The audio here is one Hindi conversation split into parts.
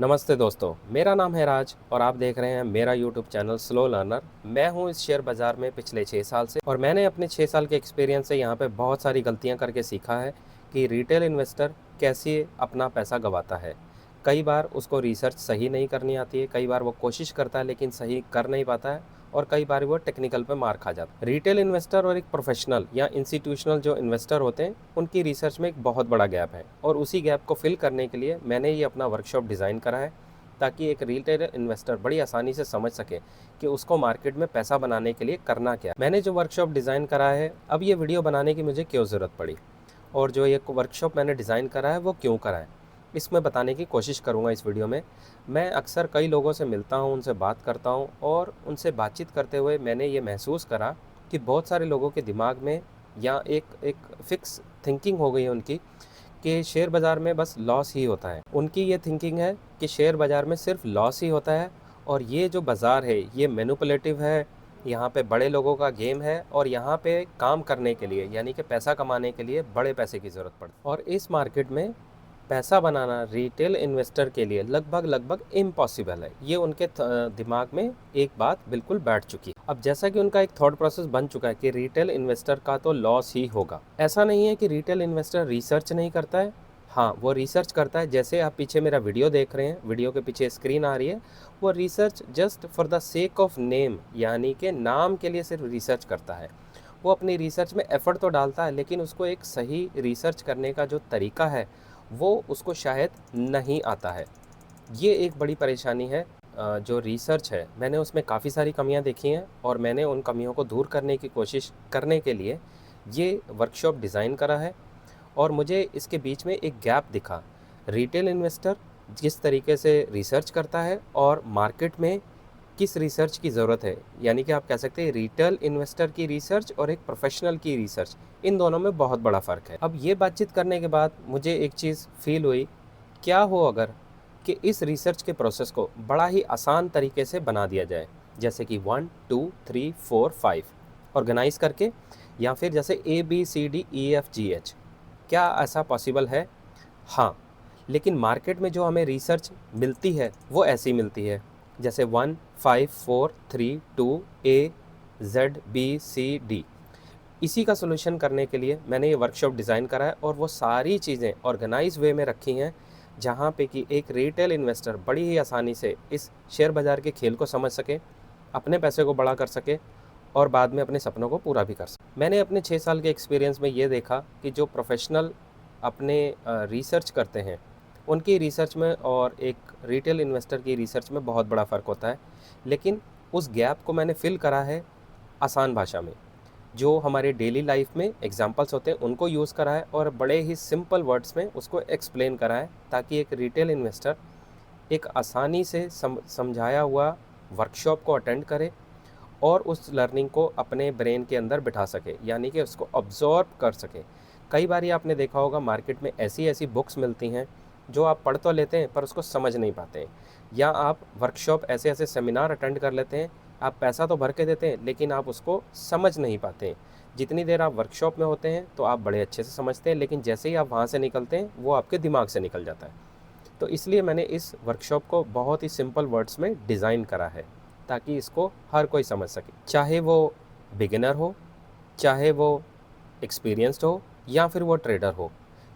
नमस्ते दोस्तों, मेरा नाम है राज और आप देख रहे हैं मेरा यूट्यूब चैनल स्लो लर्नर। मैं हूं इस शेयर बाज़ार में पिछले 6 साल से और मैंने अपने 6 साल के एक्सपीरियंस से यहां पे बहुत सारी गलतियां करके सीखा है कि रिटेल इन्वेस्टर कैसे अपना पैसा गंवाता है। कई बार उसको रिसर्च सही नहीं करनी आती है, कई बार वो कोशिश करता है लेकिन सही कर नहीं पाता है और कई बार वो टेक्निकल पे मार खा जाता है। रिटेल इन्वेस्टर और एक प्रोफेशनल या इंस्टीट्यूशनल जो इन्वेस्टर होते हैं उनकी रिसर्च में एक बहुत बड़ा गैप है और उसी गैप को फिल करने के लिए मैंने ये अपना वर्कशॉप डिज़ाइन करा है ताकि एक रिटेल इन्वेस्टर बड़ी आसानी से समझ सके कि उसको मार्केट में पैसा बनाने के लिए करना क्या है। मैंने जो वर्कशॉप डिज़ाइन करा है, अब ये वीडियो बनाने की मुझे क्यों ज़रूरत पड़ी और जो ये वर्कशॉप मैंने डिज़ाइन करा है वो क्यों करा है, इसमें बताने की कोशिश करूँगा इस वीडियो में। मैं अक्सर कई लोगों से मिलता हूँ, उनसे बात करता हूँ और उनसे बातचीत करते हुए मैंने ये महसूस करा कि बहुत सारे लोगों के दिमाग में या एक एक फ़िक्स थिंकिंग हो गई है उनकी कि शेयर बाज़ार में बस लॉस ही होता है। उनकी ये थिंकिंग है कि शेयर बाज़ार में सिर्फ लॉस ही होता है और ये जो बाज़ार है ये मैनिपुलेटिव है, यहाँ पे बड़े लोगों का गेम है और यहाँ पे काम करने के लिए यानी कि पैसा कमाने के लिए बड़े पैसे की ज़रूरत पड़ती है। और इस मार्केट में पैसा बनाना रिटेल इन्वेस्टर के लिए लगभग इम्पॉसिबल है। ये उनके दिमाग में एक बात बिल्कुल बैठ चुकी है। अब जैसा कि उनका एक थॉट प्रोसेस बन चुका है कि रिटेल इन्वेस्टर का तो लॉस ही होगा। ऐसा नहीं है कि रिटेल इन्वेस्टर रिसर्च नहीं करता है। हाँ, वो रिसर्च करता है। जैसे आप पीछे मेरा वीडियो देख रहे हैं, वीडियो के पीछे स्क्रीन आ रही है, वो research just for the sake of name यानी कि नाम के लिए सिर्फ रिसर्च करता है। वो अपनी रिसर्च में एफर्ट तो डालता है लेकिन उसको एक सही रिसर्च करने का जो तरीका है वो उसको शायद नहीं आता है। ये एक बड़ी परेशानी है। जो रिसर्च है मैंने उसमें काफ़ी सारी कमियां देखी हैं और मैंने उन कमियों को दूर करने की कोशिश करने के लिए ये वर्कशॉप डिज़ाइन करा है। और मुझे इसके बीच में एक गैप दिखा। रिटेल इन्वेस्टर जिस तरीके से रिसर्च करता है और मार्केट में किस रिसर्च की ज़रूरत है, यानी कि आप कह सकते हैं रिटेल इन्वेस्टर की रिसर्च और एक प्रोफेशनल की रिसर्च, इन दोनों में बहुत बड़ा फ़र्क है। अब ये बातचीत करने के बाद मुझे एक चीज़ फ़ील हुई, क्या हो अगर कि इस रिसर्च के प्रोसेस को बड़ा ही आसान तरीके से बना दिया जाए, जैसे कि 1 2 3 4 5 ऑर्गेनाइज करके, या फिर जैसे ABCDEFGH। क्या ऐसा पॉसिबल है? हाँ, लेकिन मार्केट में जो हमें रिसर्च मिलती है वो ऐसी मिलती है जैसे 1 5 4 3 2 AZBCD। इसी का सलूशन करने के लिए मैंने ये वर्कशॉप डिज़ाइन करा है और वो सारी चीज़ें ऑर्गेनाइज वे में रखी हैं जहाँ पे कि एक रिटेल इन्वेस्टर बड़ी ही आसानी से इस शेयर बाज़ार के खेल को समझ सके, अपने पैसे को बड़ा कर सके और बाद में अपने सपनों को पूरा भी कर सके। मैंने अपने 6 साल के एक्सपीरियंस में ये देखा कि जो प्रोफेशनल अपने रिसर्च करते हैं उनकी रिसर्च में और एक रिटेल इन्वेस्टर की रिसर्च में बहुत बड़ा फ़र्क होता है। लेकिन उस गैप को मैंने फ़िल करा है आसान भाषा में, जो हमारे डेली लाइफ में एग्जांपल्स होते हैं उनको यूज़ करा है और बड़े ही सिंपल वर्ड्स में उसको एक्सप्लेन करा है ताकि एक रिटेल इन्वेस्टर एक आसानी से समझाया हुआ वर्कशॉप को अटेंड करे और उस लर्निंग को अपने ब्रेन के अंदर बिठा सके, यानी कि उसको ऑब्जॉर्ब कर सके। कई बार आपने देखा होगा मार्केट में ऐसी ऐसी बुक्स मिलती हैं जो आप पढ़ तो लेते हैं पर उसको समझ नहीं पाते हैं, या आप वर्कशॉप ऐसे ऐसे सेमिनार अटेंड कर लेते हैं, आप पैसा तो भर के देते हैं लेकिन आप उसको समझ नहीं पाते हैं। जितनी देर आप वर्कशॉप में होते हैं तो आप बड़े अच्छे से समझते हैं, लेकिन जैसे ही आप वहाँ से निकलते हैं वो आपके दिमाग से निकल जाता है। तो इसलिए मैंने इस वर्कशॉप को बहुत ही सिंपल वर्ड्स में डिज़ाइन करा है ताकि इसको हर कोई समझ सके, चाहे वो बिगिनर हो, चाहे वो एक्सपीरियंस्ड हो या फिर वो ट्रेडर हो।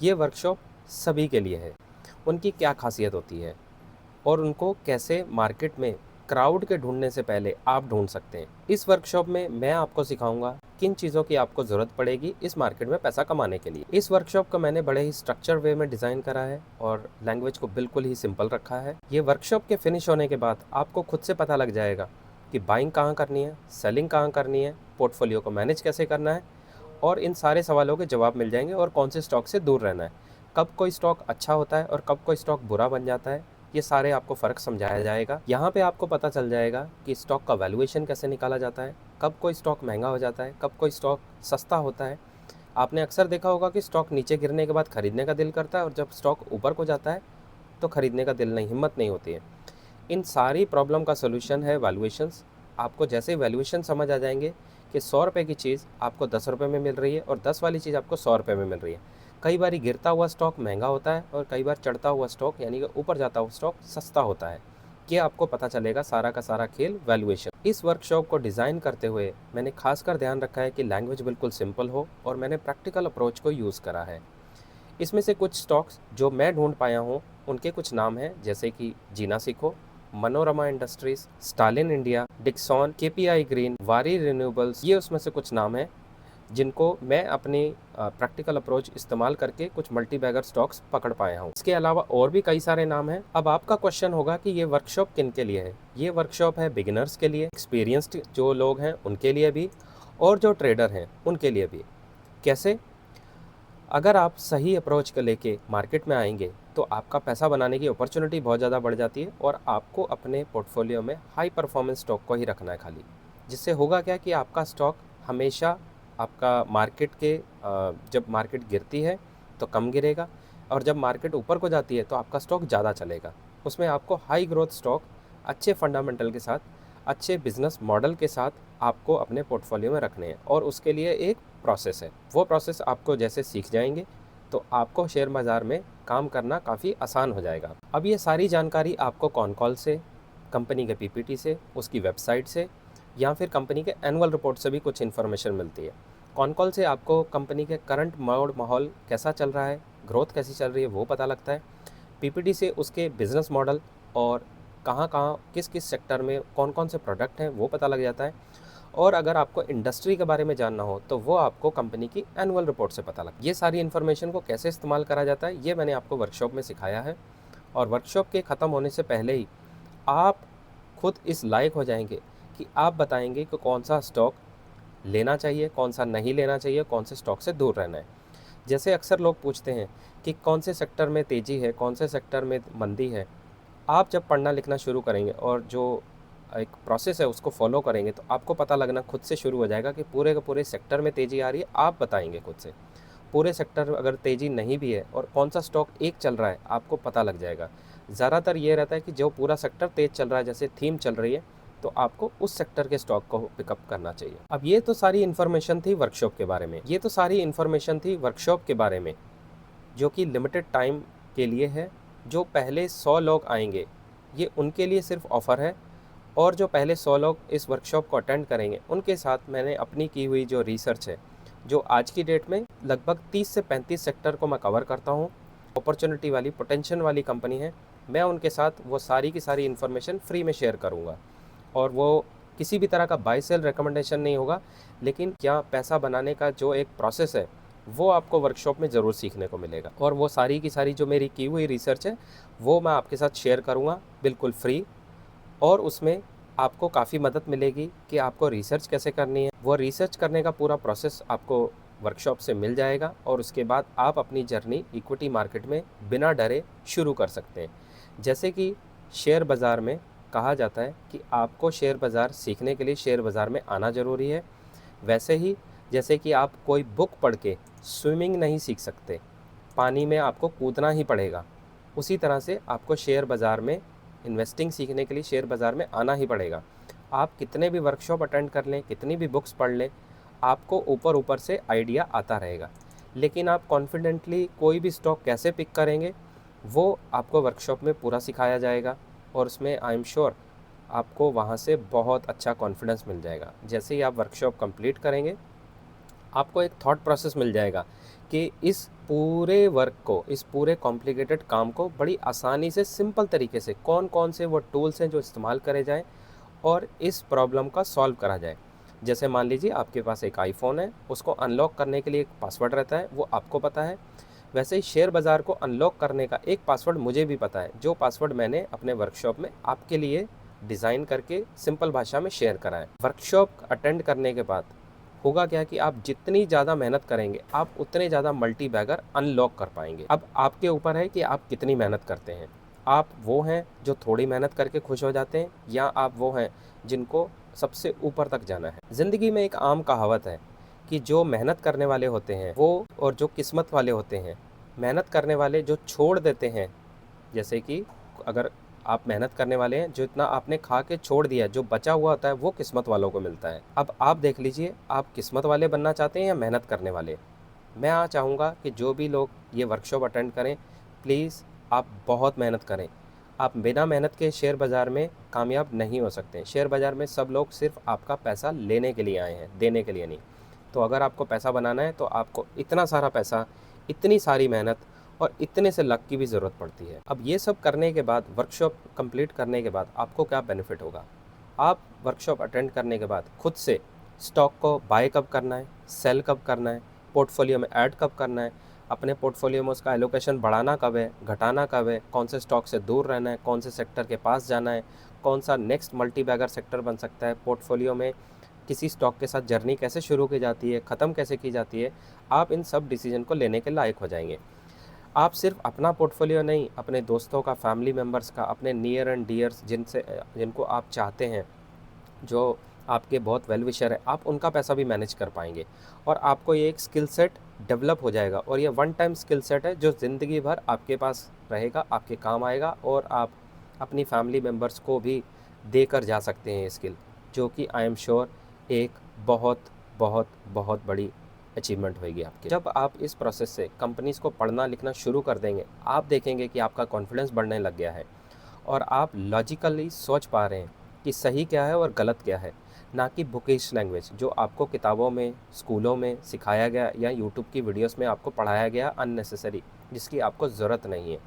ये वर्कशॉप सभी के लिए है। उनकी क्या खासियत होती है और उनको कैसे मार्केट में क्राउड के ढूंढने से पहले आप ढूंढ सकते हैं। इस वर्कशॉप में मैं आपको सिखाऊंगा किन चीज़ों की आपको ज़रूरत पड़ेगी इस मार्केट में पैसा कमाने के लिए। इस वर्कशॉप को मैंने बड़े ही स्ट्रक्चर वे में डिज़ाइन करा है और लैंग्वेज को बिल्कुल ही सिंपल रखा है। ये वर्कशॉप के फिनिश होने के बाद आपको खुद से पता लग जाएगा कि बाइंग कहाँ करनी है, सेलिंग कहाँ करनी है, पोर्टफोलियो को मैनेज कैसे करना है, और इन सारे सवालों के जवाब मिल जाएंगे और कौन से स्टॉक से दूर रहना है, कब कोई स्टॉक अच्छा होता है और कब कोई स्टॉक बुरा बन जाता है। ये सारे आपको फ़र्क समझाया जाएगा। यहाँ पे आपको पता चल जाएगा कि स्टॉक का वैल्यूएशन कैसे निकाला जाता है, कब कोई स्टॉक महंगा हो जाता है, कब कोई स्टॉक सस्ता होता है। आपने अक्सर देखा होगा कि स्टॉक नीचे गिरने के बाद ख़रीदने का दिल करता है और जब स्टॉक ऊपर को जाता है तो ख़रीदने का दिल नहीं, हिम्मत नहीं होती है। इन सारी प्रॉब्लम का सलूशन है वैल्यूएशंस। आपको जैसे ही वैल्यूएशन समझ आ जाएंगे कि 100 रुपये की चीज़ आपको 10 रुपये में मिल रही है और 10 वाली चीज़ आपको 100 रुपये में मिल रही है, कई बार गिरता हुआ स्टॉक महंगा होता है और कई बार चढ़ता हुआ स्टॉक यानी कि ऊपर जाता हुआ स्टॉक सस्ता होता है। ये आपको पता चलेगा सारा का सारा खेल वैल्यूएशन। इस वर्कशॉप को डिज़ाइन करते हुए मैंने खासकर ध्यान रखा है कि लैंग्वेज बिल्कुल सिंपल हो और मैंने प्रैक्टिकल अप्रोच को यूज़ करा है। इसमें से कुछ स्टॉक्स जो मैं ढूंढ पाया हूँ उनके कुछ नाम हैं, जैसे कि जीना सीखो, Manorama industries, Stalin India, Dixon, KPI green, वारी रिन्यूएबल्स, ये उसमें से कुछ नाम हैं जिनको मैं अपनी प्रैक्टिकल अप्रोच इस्तेमाल करके कुछ मल्टी बैगर स्टॉक्स पकड़ पाया हूँ। इसके अलावा और भी कई सारे नाम हैं। अब आपका क्वेश्चन होगा कि ये वर्कशॉप किन के लिए है। ये वर्कशॉप है बिगिनर्स के लिए, एक्सपीरियंस्ड जो लोग हैं उनके लिए भी, और जो ट्रेडर हैं उनके लिए भी। कैसे? अगर आप सही अप्रोच को लेके मार्केट में आएंगे तो आपका पैसा बनाने की अपॉर्चुनिटी बहुत ज़्यादा बढ़ जाती है और आपको अपने पोर्टफोलियो में हाई परफॉर्मेंस स्टॉक को ही रखना है खाली। जिससे होगा क्या कि आपका स्टॉक हमेशा आपका मार्केट के जब मार्केट गिरती है तो कम गिरेगा, और जब मार्केट ऊपर को जाती है तो आपका स्टॉक ज़्यादा चलेगा। उसमें आपको हाई ग्रोथ स्टॉक अच्छे फंडामेंटल के साथ, अच्छे बिजनेस मॉडल के साथ आपको अपने पोर्टफोलियो में रखने हैं, और उसके लिए एक प्रोसेस है। वो प्रोसेस आपको जैसे सीख जाएंगे तो आपको शेयर बाज़ार में काम करना काफ़ी आसान हो जाएगा। अब ये सारी जानकारी आपको कॉन कॉल से, कंपनी के पीपीटी से, उसकी वेबसाइट से, या फिर कंपनी के एनुअल रिपोर्ट से भी कुछ इन्फॉर्मेशन मिलती है। कॉन कॉल से आपको कंपनी के करंट माहौल कैसा चल रहा है, ग्रोथ कैसी चल रही है, वो पता लगता है। पीपीटी से उसके बिज़नेस मॉडल और कहाँ कहाँ किस किस सेक्टर में कौन कौन से प्रोडक्ट हैं वो पता लग जाता है। और अगर आपको इंडस्ट्री के बारे में जानना हो तो वो आपको कंपनी की एनुअल रिपोर्ट से पता लगे। ये सारी इन्फॉर्मेशन को कैसे इस्तेमाल करा जाता है ये मैंने आपको वर्कशॉप में सिखाया है, और वर्कशॉप के ख़त्म होने से पहले ही आप खुद इस लायक हो जाएंगे कि आप बताएंगे कि कौन सा स्टॉक लेना चाहिए, कौन सा नहीं लेना चाहिए, कौन से स्टॉक से दूर रहना है। जैसे अक्सर लोग पूछते हैं कि कौन से सेक्टर में तेज़ी है, कौन से सेक्टर में मंदी है। आप जब पढ़ना लिखना शुरू करेंगे और जो एक प्रोसेस है उसको फॉलो करेंगे तो आपको पता लगना खुद से शुरू हो जाएगा कि पूरे के पूरे सेक्टर में तेज़ी आ रही है। आप बताएंगे खुद से पूरे सेक्टर में अगर तेज़ी नहीं भी है और कौन सा स्टॉक एक चल रहा है आपको पता लग जाएगा। ज़्यादातर ये रहता है कि जो पूरा सेक्टर तेज़ चल रहा है, जैसे थीम चल रही है, तो आपको उस सेक्टर के स्टॉक को पिकअप करना चाहिए। अब ये तो सारी इन्फॉर्मेशन थी वर्कशॉप के बारे में, जो कि लिमिटेड टाइम के लिए है। जो पहले 100 लोग आएंगे ये उनके लिए सिर्फ ऑफ़र है, और जो पहले 100 लोग इस वर्कशॉप को अटेंड करेंगे उनके साथ मैंने अपनी की हुई जो रिसर्च है, जो आज की डेट में लगभग 30 से 35 सेक्टर को मैं कवर करता हूँ, अपॉर्चुनिटी वाली, पोटेंशियल वाली कंपनी है, मैं उनके साथ वो सारी की सारी इन्फॉर्मेशन फ्री में शेयर करूँगा। और वो किसी भी तरह का बाय सेल रिकमेंडेशन नहीं होगा, लेकिन क्या पैसा बनाने का जो एक प्रोसेस है वो आपको वर्कशॉप में ज़रूर सीखने को मिलेगा। और वो सारी की सारी जो मेरी की हुई रिसर्च है वो मैं आपके साथ शेयर करूँगा बिल्कुल फ्री, और उसमें आपको काफ़ी मदद मिलेगी कि आपको रिसर्च कैसे करनी है। वो रिसर्च करने का पूरा प्रोसेस आपको वर्कशॉप से मिल जाएगा, और उसके बाद आप अपनी जर्नी इक्विटी मार्केट में बिना डरे शुरू कर सकते हैं। जैसे कि शेयर बाज़ार में कहा जाता है कि आपको शेयर बाज़ार सीखने के लिए शेयर बाज़ार में आना ज़रूरी है, वैसे ही जैसे कि आप कोई बुक पढ़ के स्विमिंग नहीं सीख सकते, पानी में आपको कूदना ही पड़ेगा, उसी तरह से आपको शेयर बाज़ार में इन्वेस्टिंग सीखने के लिए शेयर बाज़ार में आना ही पड़ेगा। आप कितने भी वर्कशॉप अटेंड कर लें, कितनी भी बुक्स पढ़ लें, आपको ऊपर ऊपर से आइडिया आता रहेगा, लेकिन आप कॉन्फिडेंटली कोई भी स्टॉक कैसे पिक करेंगे वो आपको वर्कशॉप में पूरा सिखाया जाएगा, और उसमें आई एम श्योर आपको वहाँ से बहुत अच्छा कॉन्फिडेंस मिल जाएगा। जैसे ही आप वर्कशॉप कंप्लीट करेंगे आपको एक थॉट प्रोसेस मिल जाएगा कि इस पूरे वर्क को, इस पूरे कॉम्प्लिकेटेड काम को बड़ी आसानी से, सिंपल तरीके से कौन कौन से वो टूल्स हैं जो इस्तेमाल करे जाएं और इस प्रॉब्लम का सॉल्व करा जाए। जैसे मान लीजिए आपके पास एक आईफोन है, उसको अनलॉक करने के लिए एक पासवर्ड रहता है, वो आपको पता है। वैसे ही शेयर बाज़ार को अनलॉक करने का एक पासवर्ड मुझे भी पता है, जो पासवर्ड मैंने अपने वर्कशॉप में आपके लिए डिज़ाइन करके सिंपल भाषा में शेयर करा है। वर्कशॉप अटेंड करने के बाद होगा क्या कि आप जितनी ज़्यादा मेहनत करेंगे आप उतने ज़्यादा मल्टी बैगर अनलॉक कर पाएंगे। अब आपके ऊपर है कि आप कितनी मेहनत करते हैं। आप वो हैं जो थोड़ी मेहनत करके खुश हो जाते हैं, या आप वो हैं जिनको सबसे ऊपर तक जाना है। ज़िंदगी में एक आम कहावत है कि जो मेहनत करने वाले होते हैं वो, और जो किस्मत वाले होते हैं, मेहनत करने वाले जो छोड़ देते हैं, जैसे कि अगर आप मेहनत करने वाले हैं, जो इतना आपने खा के छोड़ दिया, जो बचा हुआ होता है वो किस्मत वालों को मिलता है। अब आप देख लीजिए, आप किस्मत वाले बनना चाहते हैं या मेहनत करने वाले। मैं चाहूँगा कि जो भी लोग ये वर्कशॉप अटेंड करें, प्लीज़ आप बहुत मेहनत करें। आप बिना मेहनत के शेयर बाज़ार में कामयाब नहीं हो सकते। शेयर बाज़ार में सब लोग सिर्फ़ आपका पैसा लेने के लिए आए हैं, देने के लिए नहीं। तो अगर आपको पैसा बनाना है तो आपको इतना सारा पैसा, इतनी सारी मेहनत और इतने से लक की भी ज़रूरत पड़ती है। अब ये सब करने के बाद, वर्कशॉप कंप्लीट करने के बाद आपको क्या बेनिफिट होगा? आप वर्कशॉप अटेंड करने के बाद खुद से स्टॉक को बाय कब करना है, सेल कब करना है, पोर्टफोलियो में ऐड कब करना है, अपने पोर्टफोलियो में उसका एलोकेशन बढ़ाना कब है, घटाना कब है, कौन से स्टॉक से दूर रहना है, कौन से सेक्टर के पास जाना है, कौन सा नेक्स्ट मल्टी बैगर सेक्टर बन सकता है, पोर्टफोलियो में किसी स्टॉक के साथ जर्नी कैसे शुरू की जाती है, ख़त्म कैसे की जाती है, आप इन सब डिसीजन को लेने के लायक हो जाएंगे। आप सिर्फ अपना पोर्टफोलियो नहीं, अपने दोस्तों का, फैमिली मेम्बर्स का, अपने नियर एंड डियर्स जिनको आप चाहते हैं, जो आपके बहुत वेल विशर है, आप उनका पैसा भी मैनेज कर पाएंगे। और आपको ये एक स्किल सेट डेवलप हो जाएगा और ये वन टाइम स्किल सेट है जो ज़िंदगी भर आपके पास रहेगा, आपके काम आएगा और आप अपनी फैमिली मेम्बर्स को भी देकर जा सकते हैं ये स्किल, जो कि आई एम श्योर एक बहुत बहुत बहुत बड़ी अचीवमेंट होगी आपकी। जब आप इस प्रोसेस से कंपनीज़ को पढ़ना लिखना शुरू कर देंगे, आप देखेंगे कि आपका कॉन्फिडेंस बढ़ने लग गया है और आप लॉजिकली सोच पा रहे हैं कि सही क्या है और गलत क्या है, ना कि बुकिश लैंग्वेज जो आपको किताबों में, स्कूलों में सिखाया गया या यूट्यूब की वीडियोस में आपको पढ़ाया गया अननेसेसरी, जिसकी आपको ज़रूरत नहीं है।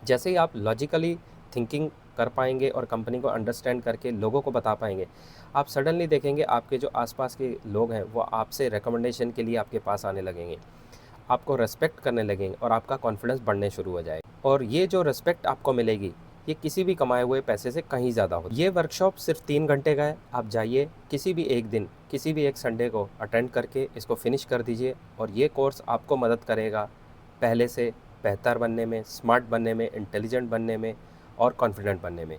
जैसे ही आप लॉजिकली थिंकिंग कर पाएंगे और कंपनी को अंडरस्टैंड करके लोगों को बता पाएंगे, आप सडनली देखेंगे आपके जो आसपास के लोग हैं वो आपसे रिकमेंडेशन के लिए आपके पास आने लगेंगे, आपको रेस्पेक्ट करने लगेंगे और आपका कॉन्फिडेंस बढ़ने शुरू हो जाएगा। और ये जो रेस्पेक्ट आपको मिलेगी, ये किसी भी कमाए हुए पैसे से कहीं ज़्यादा हो। ये वर्कशॉप सिर्फ 3 घंटे का है। आप जाइए, किसी भी एक दिन, किसी भी एक संडे को अटेंड करके इसको फिनिश कर दीजिए और ये कोर्स आपको मदद करेगा पहले से बेहतर बनने में, स्मार्ट बनने में, इंटेलिजेंट बनने में और कॉन्फिडेंट बनने में।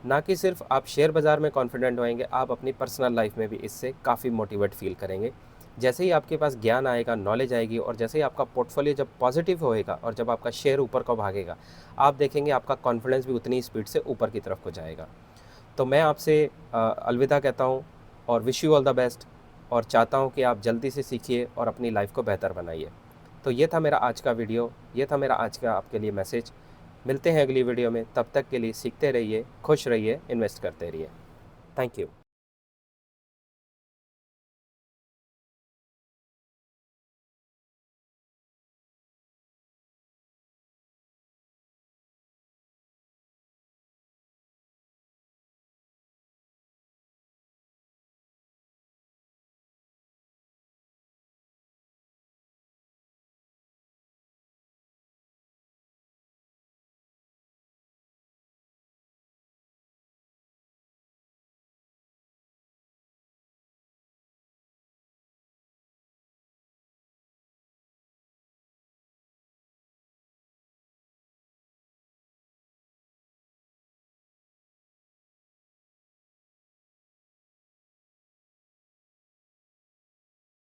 ना कि सिर्फ आप शेयर बाज़ार में कॉन्फिडेंट होएंगे, आप अपनी पर्सनल लाइफ में भी इससे काफ़ी मोटिवेट फील करेंगे। जैसे ही आपके पास ज्ञान आएगा, नॉलेज आएगी और जैसे ही आपका पोर्टफोलियो जब पॉजिटिव होएगा और जब आपका शेयर ऊपर को भागेगा, आप देखेंगे आपका कॉन्फिडेंस भी उतनी स्पीड से ऊपर की तरफ को जाएगा। तो मैं आपसे अलविदा कहता हूँ और wish you all the best और चाहता हूँ कि आप जल्दी से सीखिए और अपनी लाइफ को बेहतर बनाइए। तो ये था मेरा आज का वीडियो, ये था मेरा आज का आपके लिए मैसेज। मिलते हैं अगली वीडियो में, तब तक के लिए सीखते रहिए, खुश रहिए, इन्वेस्ट करते रहिए। Thank you.